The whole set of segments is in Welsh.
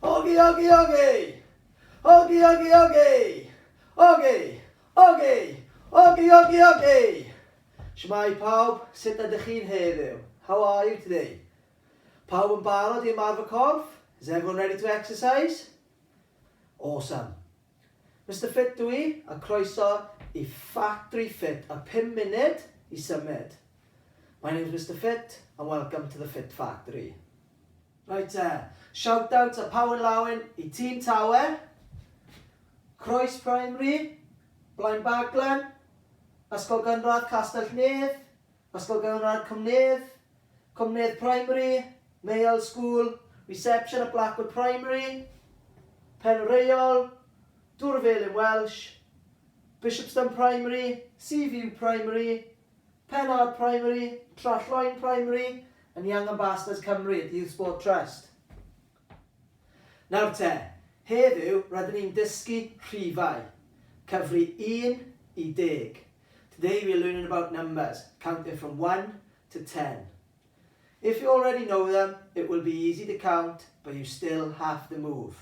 Ogi, ogi, ogi. Ogi, ogi, ogi. Ogi, ogi. Ogi, ogi, ogi. Shmai pawb, sut ydych chi'n heddiw? How are you today? Pawb yn barod i ymarfer corff? Is everyone ready to exercise? Awesome. Mr Ffit dwi, a croeso I Factory Fit, a 5 munud I Symud. My name is Mr Ffit, and welcome to the Fit Factory. Right shout out to Pawb yn Lawyn I Tîm Tawe, Croes Primary, Blaen Baglan, Ysgol Gynradd Castell Nedd, Ysgol Gynradd Cymnedd, Cymnedd Primary, Male School, Reception at Blackwood Primary, Penreol, Dwrfel in Welsh, Bishopston Primary, Seaview Primary, Penard Primary, Trallwyn Primary, and Young Ambassadors Cymru at the Youth Sport Trust. Nawr heddiw rydyn ni'n dysgu Rhifau, cyfri 1 I 10. Today we are learning about numbers, counting from 1 to 10. If you already know them, it will be easy to count, but you still have to move.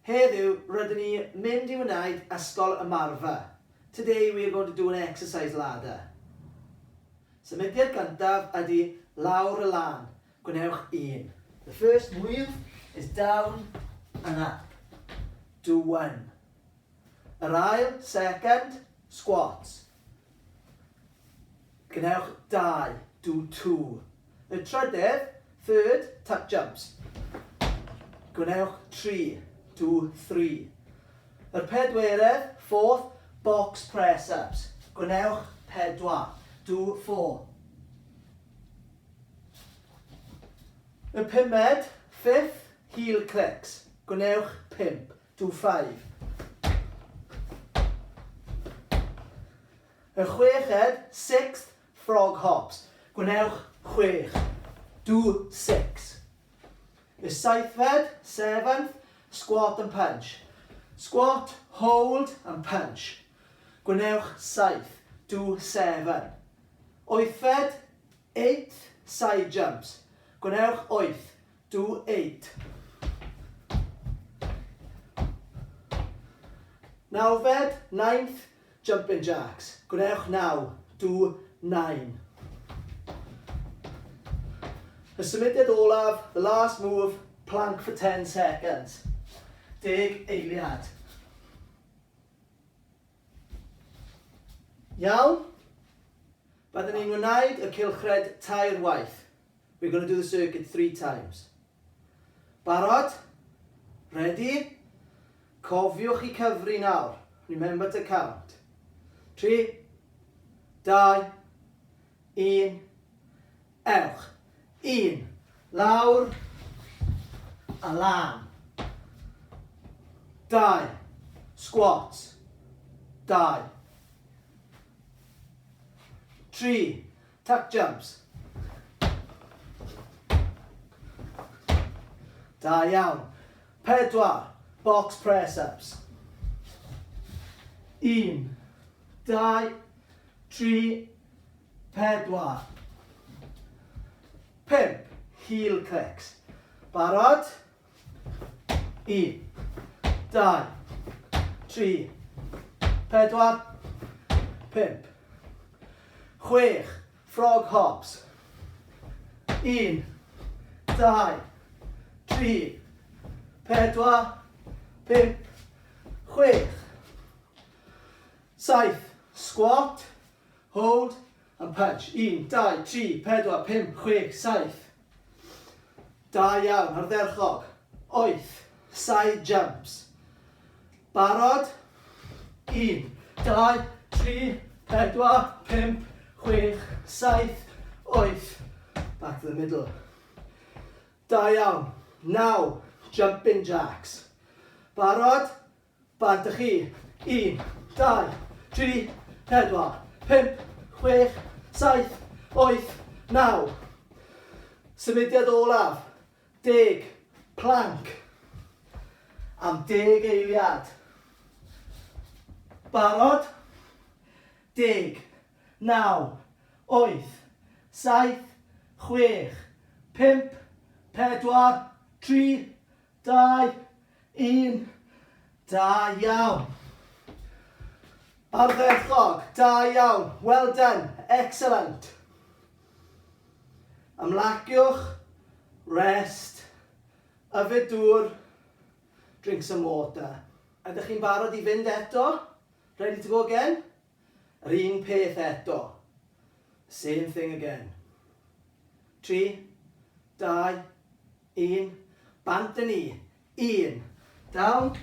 Heddiw rydyn ni mynd I wneud ysgol ymarfer. Today we are going to do an exercise ladder. Symudiad gyntaf ydy lawr y lan. Gwnewch 1. The first move is down and up. Do 1. Yr ail, second, squats. Gwnewch 2. Do 2. Y trydydd, third, tuck jumps. Gwnewch 3. Do 3. Yr pedwerydd, fourth, box press-ups. Gwnewch 4. Do 4. Y pumed, fifth, heel clicks. Gwnewch 5. Do 5. Y chweched, sixth, frog hops. Gwnewch 6. Do 6. Y saithfed, seventh, squat and punch. Squat, hold and punch. Gwnewch 7. Do 7. Wythfed, 8th, side jumps. Gwnewch 8. Do 8. Nawfed, 9th, jumping jacks. Gwnewch 9. Do 9. Y symudiad olaf, the last move, plank for 10 seconds. 10 eiliad. Iawn? Byddwn ni'n wneud y cylchred 3 waith. We're going to do the circuit 3 times. Barod? Ready? Cofiwch I cyfri nawr. Remember to count. 3, 2, 1, ewch. 1, lawr, a lan. 2, squats. 2. 3, tuck jumps. Da iawn. 4, box press-ups. 1, 2, 3, 4. 5, heel clicks. Barod? 1, 2, 3, 4, 5. 6, frog hops. 1, 2, 3, 4, 5, 6. 7, squat, hold and punch. 1, 2, 3, 4, 5, 6, 7. Da iawn, ardderchog. 8, side jumps. Barod? 1, 2, 3, 4, 5, 6, 7, 8. Back to the middle. Da iawn. Now, jumping jacks. Barod? Bantach chi. 1, 2, 3, 4, 5, 6, 7, 8, 9. Symudiad olaf. 10, plank. Am 10 eiliad. Barod? 10, 9, 8, 7, 6, 5, 4, 3, 2, 1. Da iawn. Ardderchog, da iawn. Well done. Excellent. Ymlaciwch, rest, yfed dŵr, drink some water. Ydych chi'n barod i fynd eto? Ready to go again? Yr un peth eto. Same thing again. 3, 2, 1. Bant y ni. 1. Down.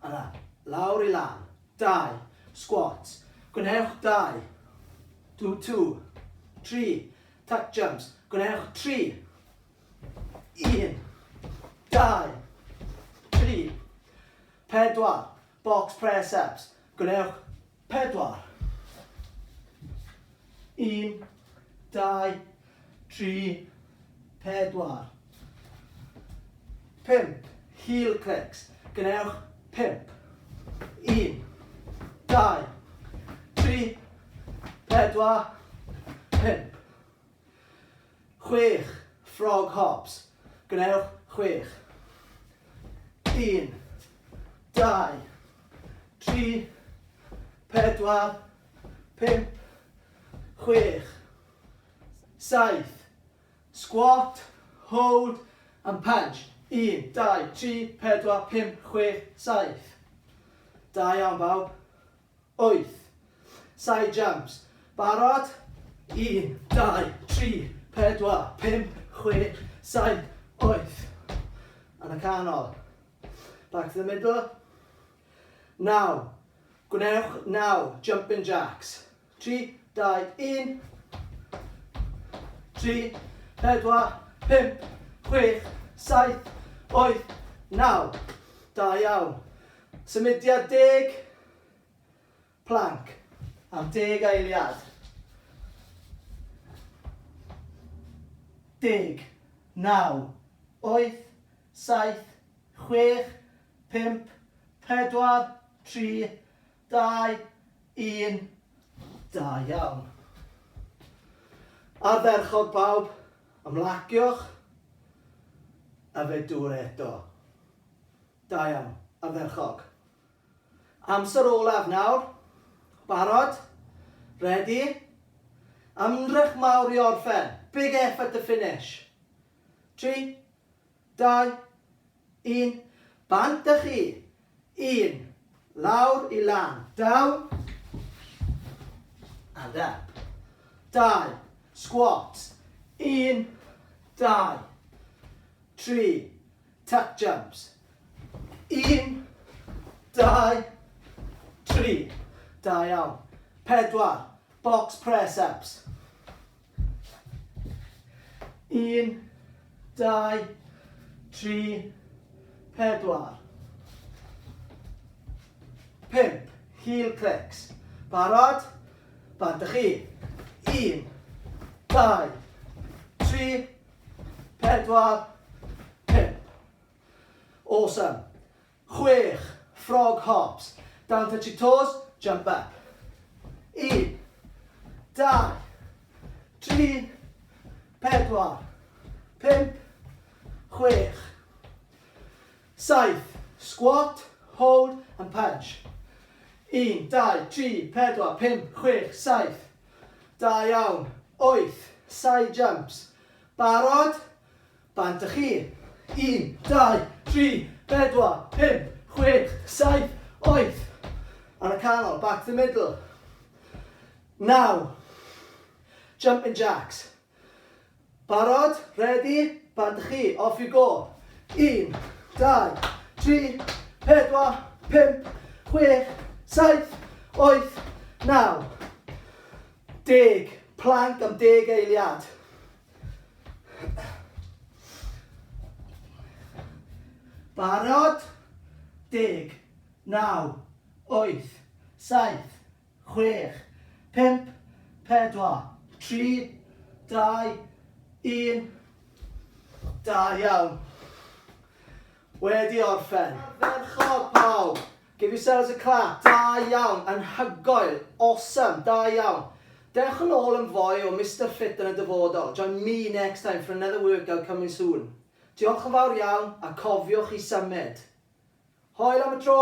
Yna. Lawr i lan. 2. Squats. Gwnewch 2. Do 2. 3. Tuck jumps. Gwnewch 3. 1. 2. 3. 4. Box press ups. Gwnewch 4. 1, 2, 3, 4. 5. Heel clicks. Gwnewch 5. 1, 2, 3, 4, 5. 6. Frog hops. Gwnewch 6. 1, 2, 3, 4, 5, 6. 7. Squat, hold and punch. 1, 2, 3, 4, 5, 6, 7. Da iawn bawb. 8. Side jumps. Barod? 1, 2, 3, 4, 5, 6, 7, 8. Yn y canol. Back to the middle. Now. Gwnewch now. Jumping jacks. 3, 2, 1. 3, 4, 5, 6, 7, 8. Now. Da iawn. Symudiad 10. Plank. Am 10 eiliad. 10. 9. 8. 7. 6. 5. 4. 3. 2. 1. Da iawn. Ardderchog pawb. Ymlaciwch. Yfed dŵr eto. Da iawn. Ardderchog. Amser olaf nawr. Barod? Ready? Ymdrech mawr i orffen. Big effort to finish. 3, 2, 1. Bant ych chi. 1. Lawr i lan. Down. And up. 2. Squats. 1, 2. 3. Tuck jumps. 1, 2, 3. Da iawn. 4. Box press ups. 1, 2, 3, 4. 5. Heel clicks. Barod? Bant ych chi. 1, 2, 3, 4, 5. Awesome. 6. Frog hops. Down touch your toes, jump up. 1, 2, 3, 4, 5, 6. 7. Squat, hold and punch. 1, 2, 3, 4, 5, 6, 7. Da iawn. 8. Side jumps. Barod? Bant ych chi. 1, 2, 3, 4, 5, 6, 7, 8. On a canol, back to the middle. Now, jumping jacks. Barod? Ready? Bant ych chi. Off you go. 1, 2, 3, 4, 5, 6, 7, 8. Now, 10. Plank am 10 eiliad. Barod? 10. 9. 8. 7. 6. 5. 4. 3. 2. 1. Da iawn. Wedi orffen. Ferchog pawb. Give yourselves a clap. Da iawn. Anhygoel. Awesome. Da iawn. Dewch yn ôl yn fwy o Mr Ffit yn y dyfodol. Join me next time for another workout coming soon. Diolch yn fawr iawn a cofiwch i symud. Hwyl am y tro!